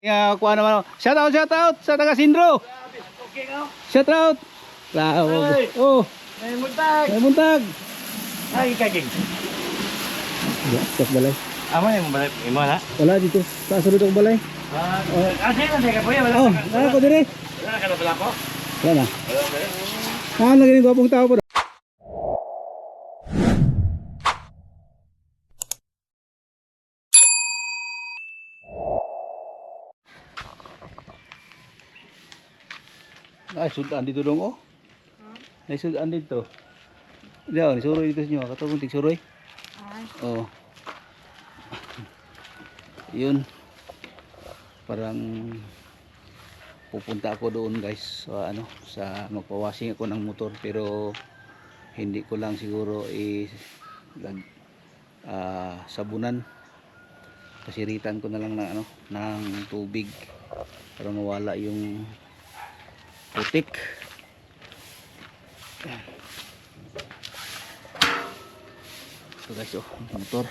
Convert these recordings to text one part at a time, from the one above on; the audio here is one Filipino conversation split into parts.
Kuha naman. Shout out sa taga Sindro. Shout out. Oh, May muntag. may buntag. Ay, kaging. Sak balay. Amo na yung balay. Imo na. Wala dito. Sa sunod ang balay. Sige na, sige po yan. Oh, nara ko dire. Wala ka na pala po. Wala na. Ano lagi ng gwapong tao po? Ay, sudan dito dong oh. Ay, sudan dito. Diyan, suroy dito niyo. Katong tik suroy. Oh. Yun. Parang pupunta ako doon guys sa sa magpawashing ako ng motor pero hindi ko lang siguro sabunan. Kasiritan ko na lang ng ng tubig para mawala yung putik. Ito guys oh, motor.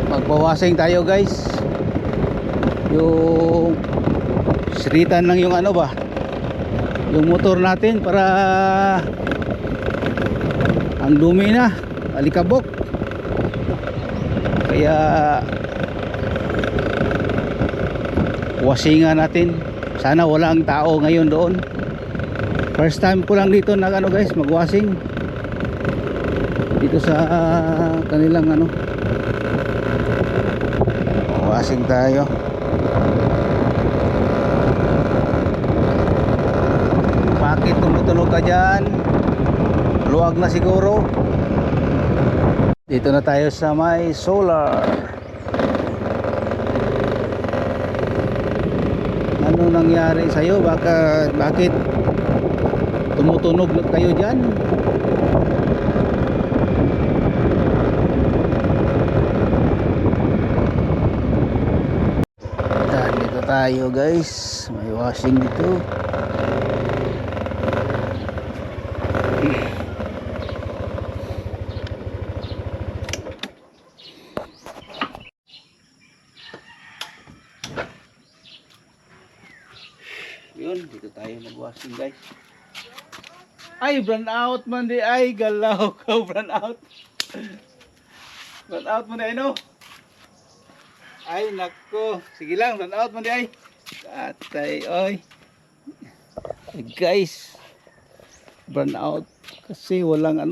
Magpawasing tayo guys. Yung siritan lang yung yung motor natin para ang dumi na, alikabok. Kaya wasingan natin. Sana wala ang tao ngayon doon. First time ko lang dito na guys, magwasing dito sa kanilang wasing tayo. Bakit tumutunog ka dyan? Luwag na siguro. Dito na tayo sa may solar. Ano nangyari sa'yo? Bakit tumutunog kayo dyan? Dito tayo guys. May washing dito. Yun, dito tayo mag-washing guys. Ay, brand out man di. Ay, galaw ka, brand out. Brand out man di, Ay, nako. Sige lang, brand out man di, ay. Katay, oy. Ay, guys. Brand out. Kasi walang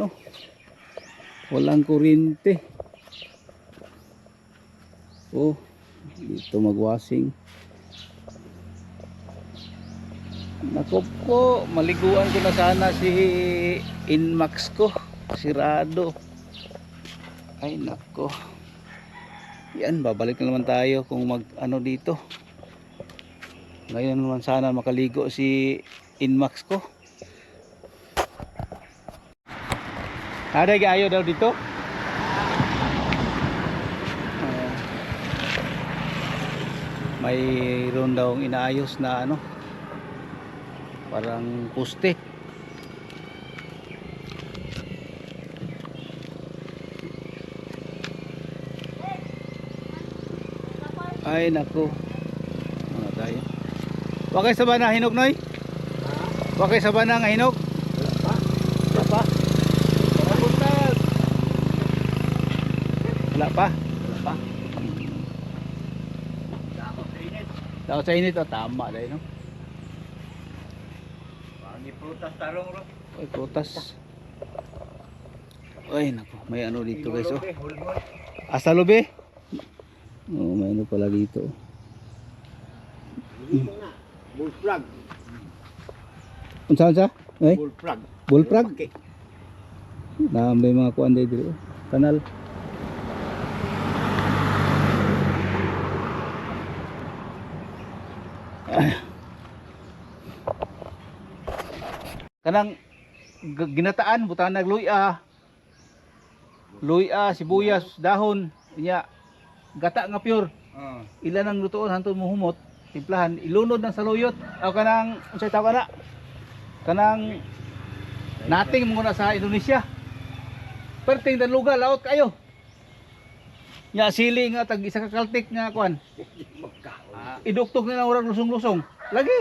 walang kuryente. Oh, dito mag-washing. Nako po, maliguan ko na sana si Inmax ko, sirado. Ay nako. Yan, babalik na naman tayo kung dito. Ngayon naman sana makaligo si Inmax ko. Ada gayo daw dito. Mayroon daw inaayos na parang poste. Ay nako. Ano tayo? Wakay sa bana hinog noy? Wakay sa bana nga hinog? Wala pa. Wala pa. Daw sa init tama dahil Prutas tarong ro. Ay, prutas. Ay, nako. May dito guys, oh. Asa lobe? Oh, may pala dito. Bullfrog. Unsa? Ay? Bullfrog. Bullfrog? May mga kuan dito. Kanal. Kanang ginataan butang nagluya. Luya, sibuyas, dahon, niya gata nga pure. Oh. Ilan ang lutuon hantod mo humot, timplahan, ilunod ng saluyot. Aw kanang unsay tawag kana? Kanang nating mo na sa Indonesia. Perting dan lugar laot kayo. Nya sili nga tag isa ka kaltik nga kuan. Iduktok na orang lusong-lusong. Lagi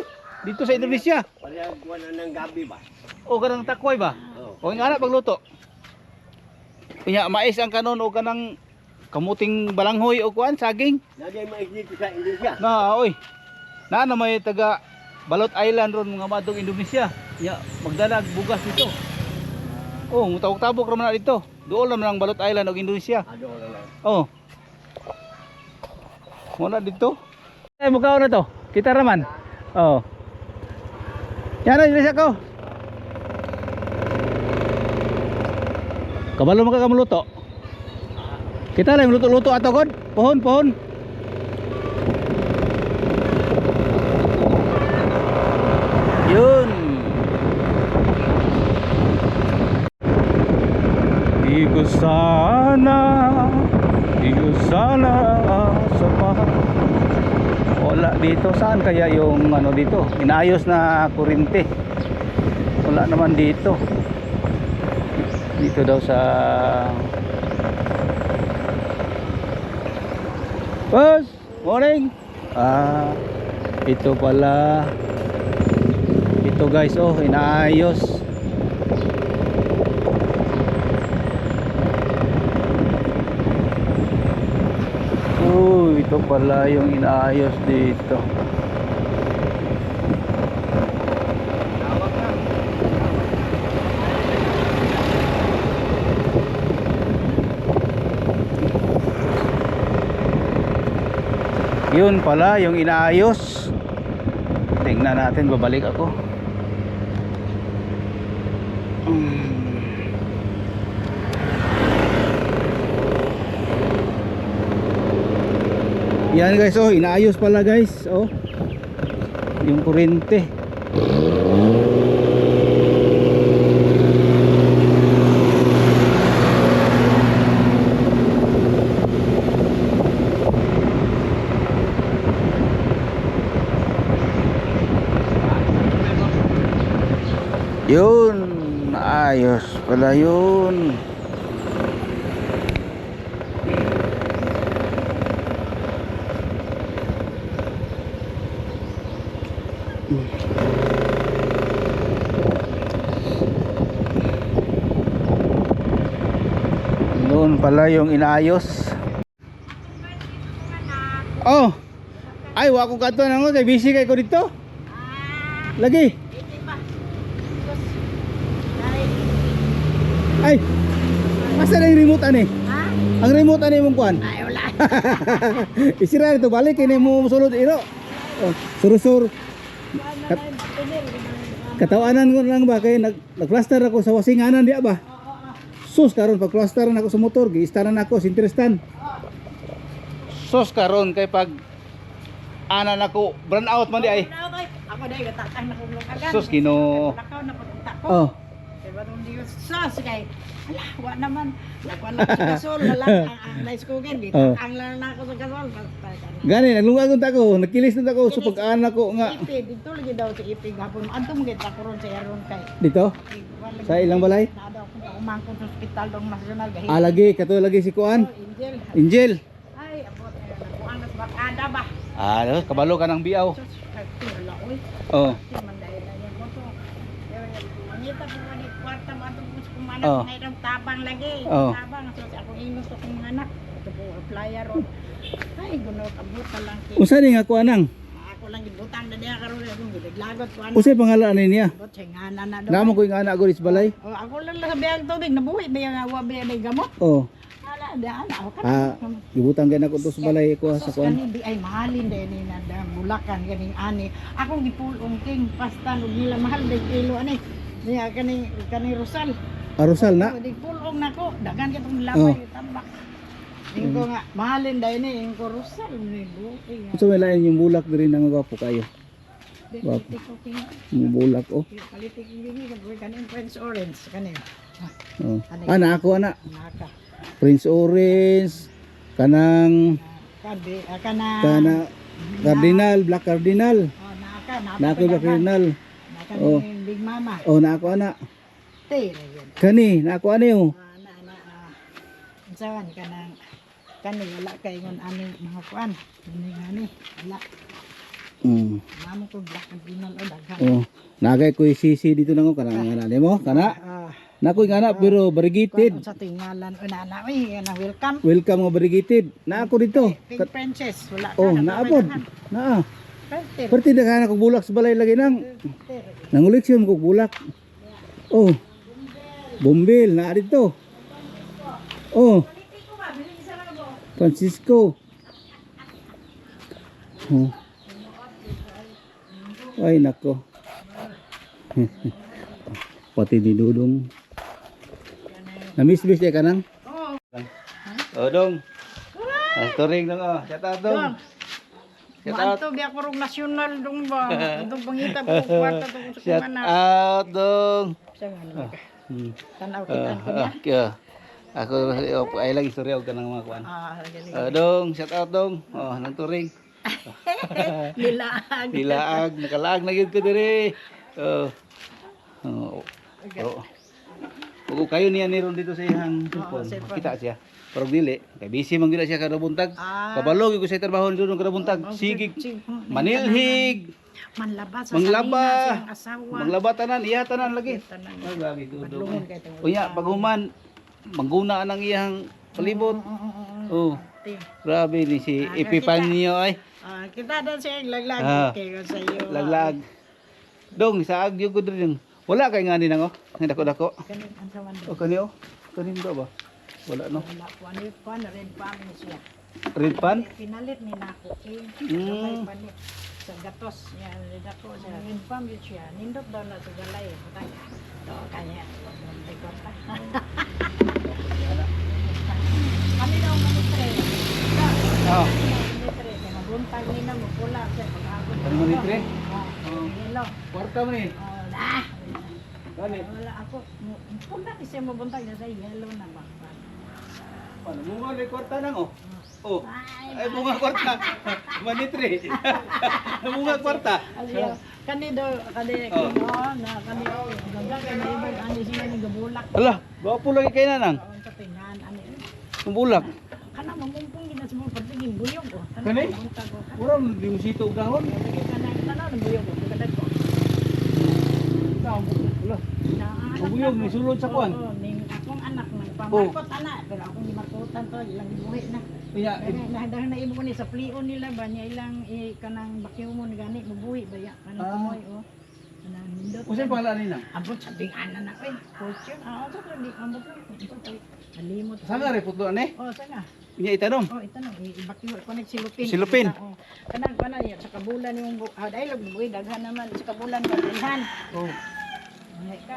dito sa Indonesia. Parehang kuha na ng gabi ba? O kanang takway ba? O Oo. nga na pagluto. Kunya mais ang kanon o kanang kamuting balanghoy o kuan saging. Nagyay mais dito sa Indonesia. Na oy. Na may taga Balot Island ron mga madong Indonesia. Ya magdalag bugas dito. Oh, mutawag-tabok ra man na dito. Dool naman ang Balot Island og Indonesia. Ado ka lang. Oh. Muna dito. Ay mukha na to. Kita raman. Oh. Yan na Indonesia ko. Kabalo mo ka kamuluto. Kita lang luto-luto ato god. Pohon. Yun. Di ko sana sa wala dito. Saan kaya yung ano dito? Inayos na kuryente. Wala naman dito. Dito daw sa Boss, morning. Ito pala. Ito guys, oh, inaayos. Ito pala yung inaayos dito. Yun pala yung inaayos. Tingnan natin, babalik ako. Yan guys, oh, inaayos pala guys, oh. Yung kuryente. Yun, ayos pala yun. Doon pala yung inaayos. Oh, ay wako kadto nang kay busy kay ko dito. Lagi. Ay, masa na yung remote ani? Ha? Ang remote ani mong kuan? Ay, wala. Isira ito, balik kini mo sulod iro. Oh, surusur. Katawanan ko lang ba kay nagplaster ako sa wasinganan diya ba? Sus karon pag plasteran ako sa motor, giistaran ako sa interestan. Sus karon kay pag anan ako burn out man di ay. Ako dahil gatakang nakulukagan. Sus kino. Lakaw na pagpunta ko. Oh. Kaya barong di sus kay. Ala, wa naman. Lakuan lang sa gasol. Lalang ang nice cooking. Ang lang na ako sa gasol. Gani naglungag unta ko, nagkilis na ako so pag anak ko nga Ipi, dito lagi daw sa ipi gapon. Antum gid ako ron sa yaron kay. dito sa ilang balay. Nada ako umangkon sa ospital dong nasyonal gahi. Lagi kato lagi si kuan. Angel. Angel. Ay, abot nakuan na sa bakada ba. Kabalo ka ng biaw. Sus, wala oy. Oh. Manday na yan mo to. Mangita po ka ni kwarta mo atong po sa kumanak Oh. na itong tabang lagi. Oh. Tabang. So, ako ingus to kong anak. Ito po, flyer ron. Ay, gunot, abot na lang. Unsa ni nga kuanang? Ako lang gibutang na niya karon akong gidaglagot ko anak. Unsay pangalan ni niya? Abot siya nga na daw. Namo ko yung anak ko dis balay. Oh, ako lang sa biyang tubig. Nabuhi ba yung awa ba yung gamot? Oh. Ala, daan ako ka. Gibutang gana ko to sa balay ko sa Sos kuan. kani di ay mahalin din ni na bulakan ganing ani. Akong gipulong king pasta ug nila mahal day kilo ani. Niya kani Rosal. Arusal na. Di pulong nako dagan kitong Oh. lamay tambak. Ingko nga mahalin day ni ingko Rosal ni buki. Unsa may lain yung bulak diri nang gwapo kayo. Wapo. Yung bulak oh. Kalitik ini kan kanin Prince Orange kanin. Oh. Ana ako ana. Naka. Prince Orange kanang kana cardinal, black cardinal. Oh, naka Nako black cardinal. Naka Oh. ni Big Mama. Oh, nako ana. Te ra yun. Kani, nako ano yun? Unsaon kani wala kay ngon ani mga kuan. Ani wala. Mamo ko black cardinal o daghan. Oh, nagay ko sisi dito nang kana ngana nimo, kana. Nako ngana pero variegated. Sa tingalan o nana oy na welcome. Welcome nga variegated. Na ako dito. Pink princess wala ka. Oh, naabot. Naa. Perte. Perti na kog bulak sa balay lagi nang nanguleksyon kog bulak. Oh. Bombil na dito. Oh. Francisco. Oh. Ay nako. Pati ni Dudong. Namiss-miss ya kanang? Oh, dong. Turing dong oh. Shout out dong. Shout out. Manto biya ko nasyonal dong ba. Itong pangita po kwarta tong sa Shout kumana. out dong. Sa ngano. Tanaw Ah, kita ko niya. Ako ay lagi istorya og kanang mga kuan. Gali. Dong, shout out dong. Oh, nang turing. Nilaag. Dilaag, nakalaag na gyud ko diri. Oh. Oh. Oh. Kung kayo niya niron dito sa iyang cellphone, cellphone. kita siya. Pero dili, kay busy man gyud siya kada buntag. Kabalo gyud ko sa trabaho dito kada buntag. Sigig, manilhig, Manlaba sa manglaba, siyang asawa. manglaba tanan, iya tanan lagi. Tanan. Ay, grabe dudong. Padlungon kay tong. Unya paghuman mangguna ang iyang palibot. Oh, Ti. grabe ni si Epifanio ay. Kita dan siya laglag kay sa iyo. Laglag. Dong, saag yung ko diri. Wala kay ngani nang oh. Ang dako-dako. Kanin ang sawan. O kanio? Kanin ba ba? Wala no. Wala po ano pa na red pan ni siya. Red pan? Pinalit ni nako kay Mm. panit sa gatos niya red ako sa red pan yun siya. Nindot daw na sa galay. Kaya kanya may kwarta. Kami daw manitre. Oh. Manitre kay mabuntag ni na mo pula sa paghapon. Ano manitre? Hello. Kwarta mo ni. Ah. Kani. Wala ako. Pula ni siya mabuntag na sa yellow na ba. Ano mo ni kwarta nang oh. Oh. Ay bunga kwarta. Manitre. Bunga kwarta. Aliyo, kani daw kani Oh. na kani gagawin kani ibang ani siya ni gabulak. Ala, gwapo lagi kay nanang. Ang sa tingan ani. Kumbulak. Kana mamumpong gina sa mga patiging buyog ko. Kani? Ora di mo sito og dahon. Kana tanaw ng buyog ko kadad ko. Ala. Buyog ni sulod sa kwan. Oo, ning akong anak nagpamakot ana pero akong gimakutan to ilang buhi na. Unya, Dahil na ibo ni sa plion nila ba niya ilang kanang bakyo mo ni gani mabuhi ba ya kanang kumoy o. Kanang nindot. usa pangalan ni nang? Abot sa binganan na ko eh. Fortune. Abot lang di. Abot lang. Nalimot. Sanga re putlo ani? Oh, sana. Unya itanom. Oh, ito na. Ibakyo. Connect si Lupin. Si Lupin. Oh. Kanang ya sa kabulan yung dialog buhay daghan naman sa kabulan kabilhan. Oh.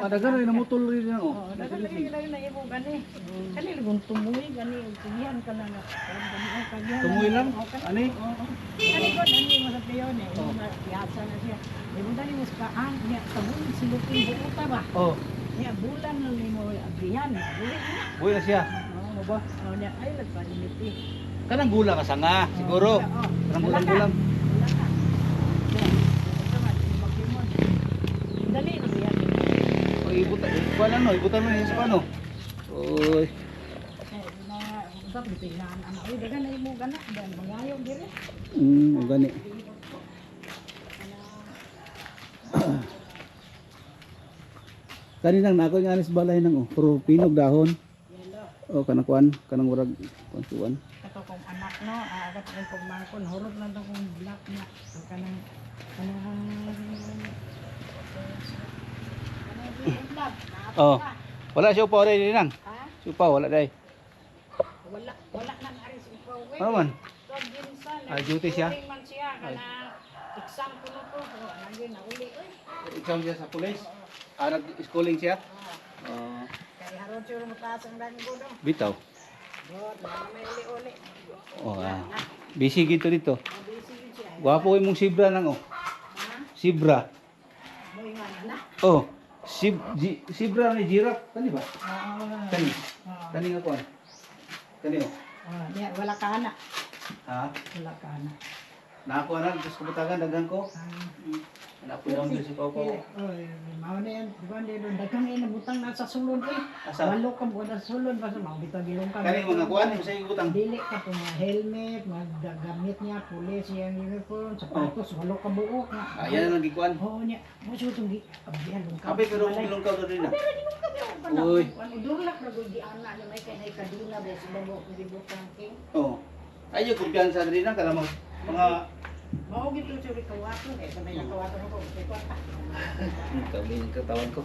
Dagan rin namutol rin na oh. Oh, daghan lagi na ibo gani. Kani lagun tumuy gani tiyan ka na na. Tumuy lang? Ani? Kani ko nani mo sa piyon eh. Piyasa na siya. Di mo dali mo sa kaan niya kabulan si Lupin buta ba. Oh. Niya bulan na mo abrihan. Buhi na. Buhay na siya. Ano ba? Oh, niya ay nagpalimiti. Kanang gula ka sanga, siguro. Kanang gulang-gulang. Dali na biya. O ibutan, kuan ano, ibutan mo niya sa pano. Oy. Usap dito na anak. Uy, dagan na imo gana. Dan mangayong diri. Gani. Kaninang nako nga anis balay nang oh, puro pinog dahon. O kanang kuan, kanang murag kuan. Kato kong anak no, agat ang pagmangkon hurot lang daw kong black na. Kanang Oh. Wala siya upaw rin nang. Ha? Upaw wala dai. Wala na aris upaw. Ano man? So ginsan. Duty siya. Man siya kana exam ko no to. Lagi na uli oy. Exam siya sa police. Nag-schooling siya. Oh. Kaya haron siya mutaas ang dami ko daw. Bitaw. God, na may uli-uli. Oh. Busy gito dito. Busy yun siya. Gwapo imong sibra nang oh. Sibra. Moy nga na. Oh. Sibra ni giraffe kani ba? Kani. Ah. Kani nga kuan. Kani oh. Niya, wala ka anak. Ha? Wala ka na. Nako anak, gusto ko butagan dagang ko. Anak po yung si Coco. Oy, mao na yan. Di ba doon daghang ay nabutang na sa sulod eh. Asa? Walo ka mo na sa sulod basta mao bitaw gilong ka. Kani mga kuan mo sa ibutang. Dili ka to mga helmet, mga gamit niya, pulis yung uniform, sapatos, walo ka buok na. Ayan ang gikuan. Oo niya. Mo siya itong abihan lungkaw. Kape pero ilong ka rin na. Pero di mo ka daw. Uy. Ano durlak na gud di ana ni may kay kaduna ba sa babo ko gibutang king. Oh. Ayo kumpiyansa rin na kala mga Mao gito sa kawato eh sa may kawato ko kay kwarta. kami yung katawan ko.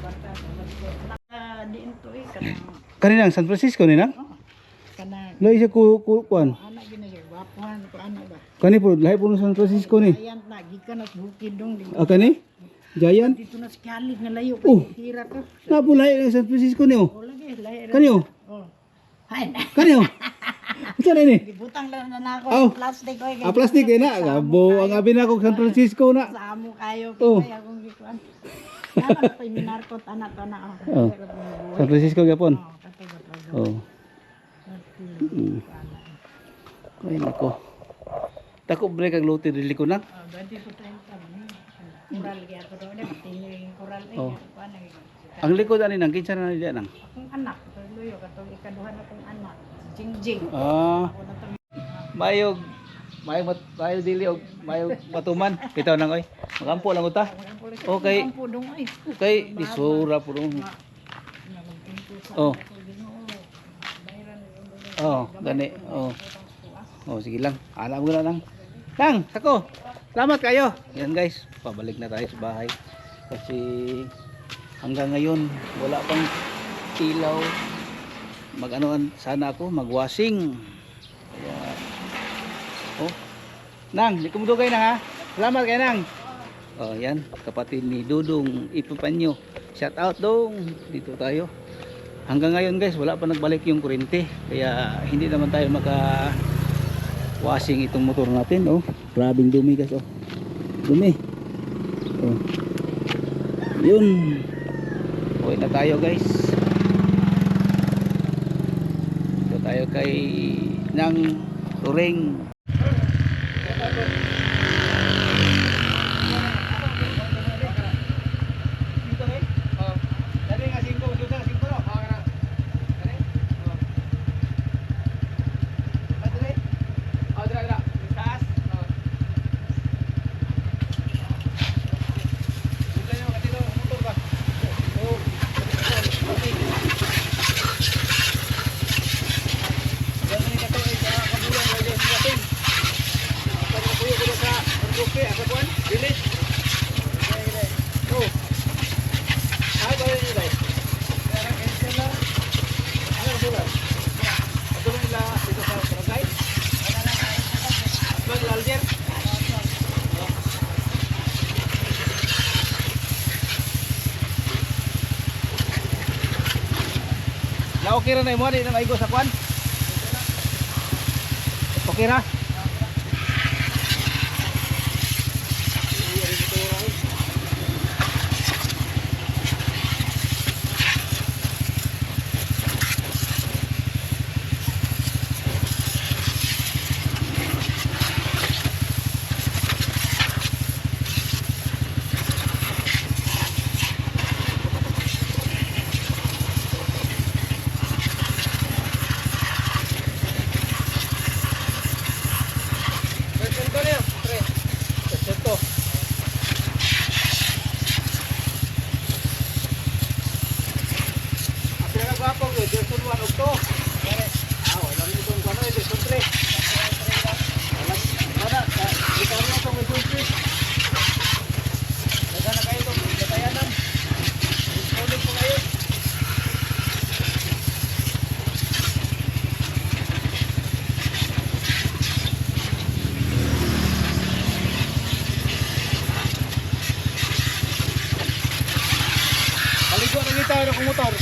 Kwarta diin to eh kanang Kaninang San Francisco ni nang? kanang Lahi siya kuan. ana gina siya gwapuhan ko ana ba. Kani po lahi po ng San Francisco ni. Ayan na gikan at bukid dong di. Ah kani? Giant. Dito na sa kalig na layo Oh. tira to. Na po lahi ng San Francisco ni oh. O lagi layo. Kanyo? Oh. Hay. Kani oh. Unsa na ni? Gibutang lang na nako Oh. plastic ko. Ah plastic eh na. Gabo ang abi na ko San Francisco na. Sa amo kayo Oh. kaya akong gikuan. Yana pa minarkot anak to na ako. Oh. San Francisco gyapon. Oh, katulad lang. Oh. Ay nako. Tako break ang lote dili ko na. Oh, dati ko tayo kami. Kural kaya ako doon, tinyo yung kural eh. Oh. Kuan ang Ang likod ani nang kinsa na diyan nang. akong anak, luyo katong ikaduhan akong anak. Jingjing. Ah, Ako na to. mayog mayo dili og mayog matuman. Bitaw nang oy. Magampo lang uta. Okay. Ang pudong ay. Kay disura po dong. Oh. Oh, gani. Oh. Oh, sige lang. Alam mo na lang. Lang, sako. Salamat kayo. Yan guys, pabalik na tayo sa bahay. Kasi hanggang ngayon wala pang ilaw. Mag-anoan sana ako, magwashing. Kaya oh. Nang, di ko mudugay na ha. Salamat kay Nang. Oh, yan, kapatid ni Dudong Ipapanyo. Shout out dong. Dito tayo. Hanggang ngayon guys, wala pa nagbalik yung kuryente. Kaya hindi naman tayo maka washing itong motor natin. Oh, grabing dumi guys. Oh, dumi. Oh. Yun. Uwi na tayo guys. Dito tayo kay Nang Turing. Na okay ra na mo di na maigo sa kwan. Okay ra. Paligo na kita ng motor.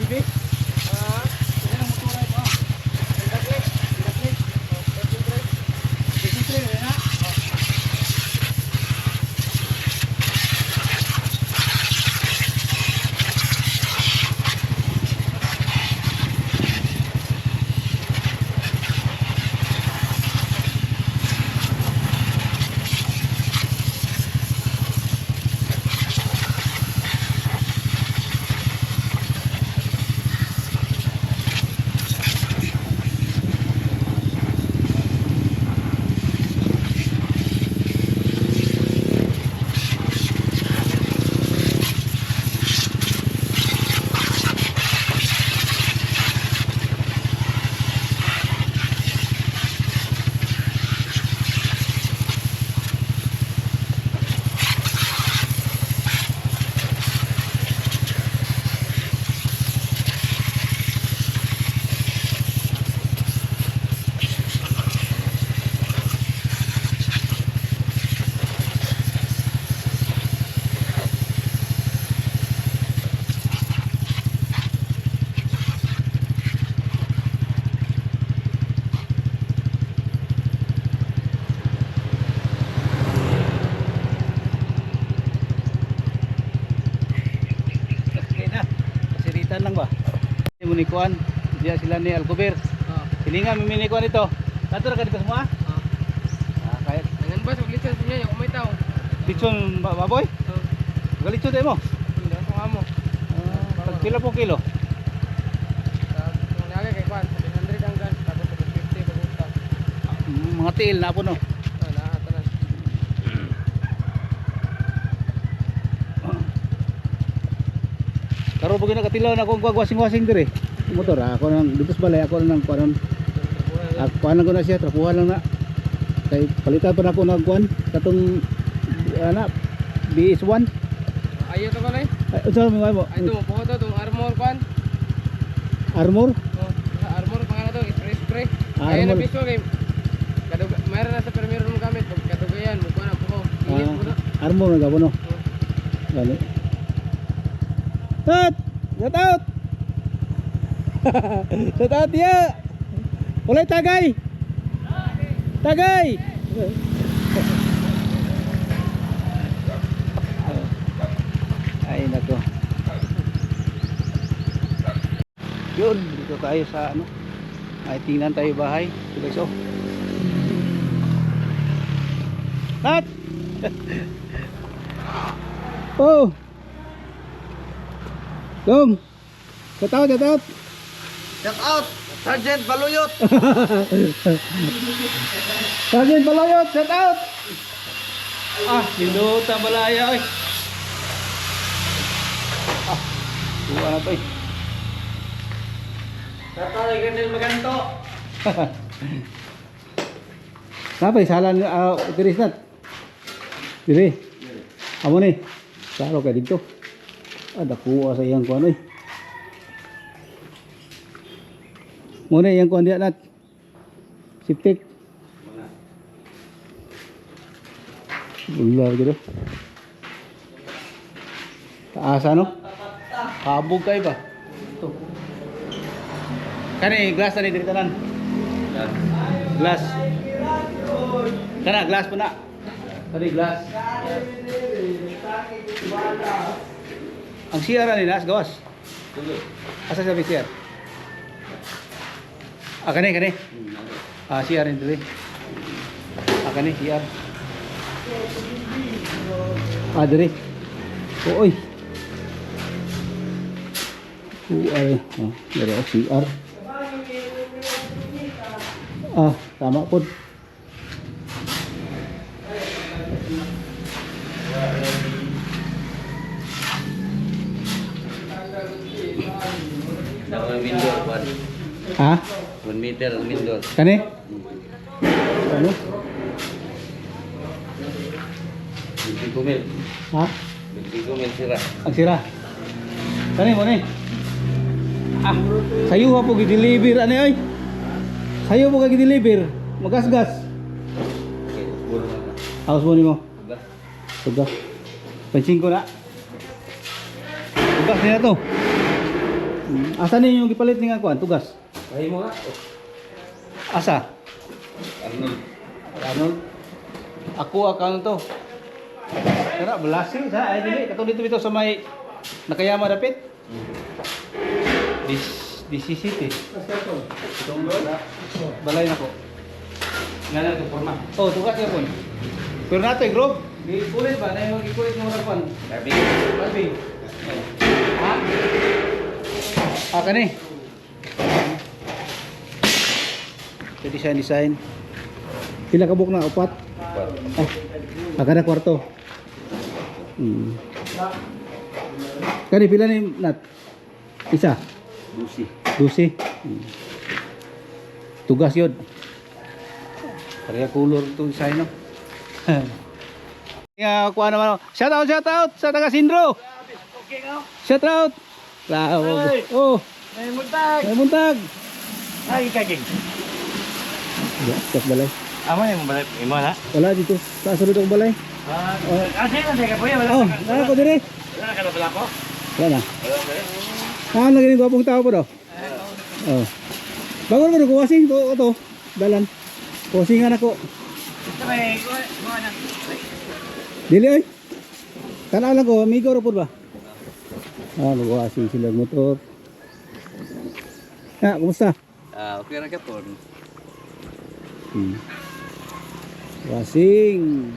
Bibi? Kaya ng motor ay pa. Indaklik. Indaklik. Na. Pasiritan lang ba? Ini munikuan, dia sila ni Alcover. Ini nga miminikuan ito. Kantor ka dito semua? Kaya Dengan bas ulisan punya yang umay tao. litson baboy? Galitson tayo mo? Hindi ko amo. Tag pila po kilo? Kung lagi kay Kwan, 700 ang gas, tapos 750 pag-utang. Mga tiil na po no. Lahat na. Karo po ginakatilaw na akong wasing-wasing dire. Motor ako nang dito sa balay ako nang kuan. Kuan ko na siya, trapuhan lang na. Kay palitan pa na ako nagkuan katong ana BS1. Ayo to balay. Ay, unsa mo mo? Ay to, po to tong armor Kwan. Armor? Armor pangalan to, spray. Ah, Ayan na armor. piso game. Kadug mayroon na sa permiro mo gamit, kadugayan mo kuan po. Init mo na. Armor na gabo no. Gani. Tat! Shout out! Shout out ya! Ulay tagay! Tagay! Ay nako. Yun, dito tayo sa ano. Ay tingnan tayo bahay. Ito guys oh. Tat! Oh! Dong! Shout out, shout out! Shout out! Sergeant Baluyot! Sergeant Balayot, shout out! Ah, nilutan balaya eh. Ah, buwan na to eh. Tatay ganil maganto! Napay, salan tiris nat. Diri. Amo ni. Saro ka dito. Ada kuha sa iyang kuan eh. Muna iyang kuan dia nat. Siptik. Ular gitu. Taasa no? Kabog kay ba? Ito. Kani glass na ni diri tanan. Glass. Kana glass po na. Kani glass. Ang CR ni nas gawas. Asa sa CR? Ah kani. Ah CR ni diri. Ah kani CR. Ah diri. Oy. Ay, dari CR. Ah, tama po. Dapat window buat Ha? 1 meter window. Kani? Ano? Hindi kumil. Ha? Hindi kumil sira. Ang sira. Kani mo ni? Ah, sayo pa po gi-deliver ani oy. Sayo po gi-deliver. Magasgas. Okay, puro na. House mo nimo. Diba? Tugas. Pancing ko na. Tugas niya to. Asa ninyo yung gipalit ni nga kuan tugas? Ay mo nga. Asa? Arnold. Arnold. Ako account to. Kaya blessing sa ay dili katong dito sa may Nakayama dapit. Di city. Balay na ko. Ngana ko forma. Oh, tugas ya pun. Pero nato group. Di kulit ba na yung ikulit mo ra pon. Gabi. Gabi. Ha? Kani. So design. Pila ka book na upat? Kada kwarto. Kani pila ni nat? Isa. Dusi. Tugas yun. Kaya color to design no. Ya kuha naman. Shout out sa taga Sindro. Shout out. Oh. Ay, muntag. Ay muntag. Ay, kaging. Ya, tak balay. Amo yung balik imo na. Wala dito. Sa sunod ang balay. Kasi na teka po wala. Oh, nara ko dire. Wala ka na pala ko. Wala na. Ah, lagi ni gwapong tao po do. Oh. Bago ko kuwasing to. Dalan. Kuwasingan ako. Sabay, ko na. Dili ay. Kana lang ko, amigo ro pud ba? Ah, kuwasing sila motor. Ah, kumusta? Okay ra ka po. Kuwasing.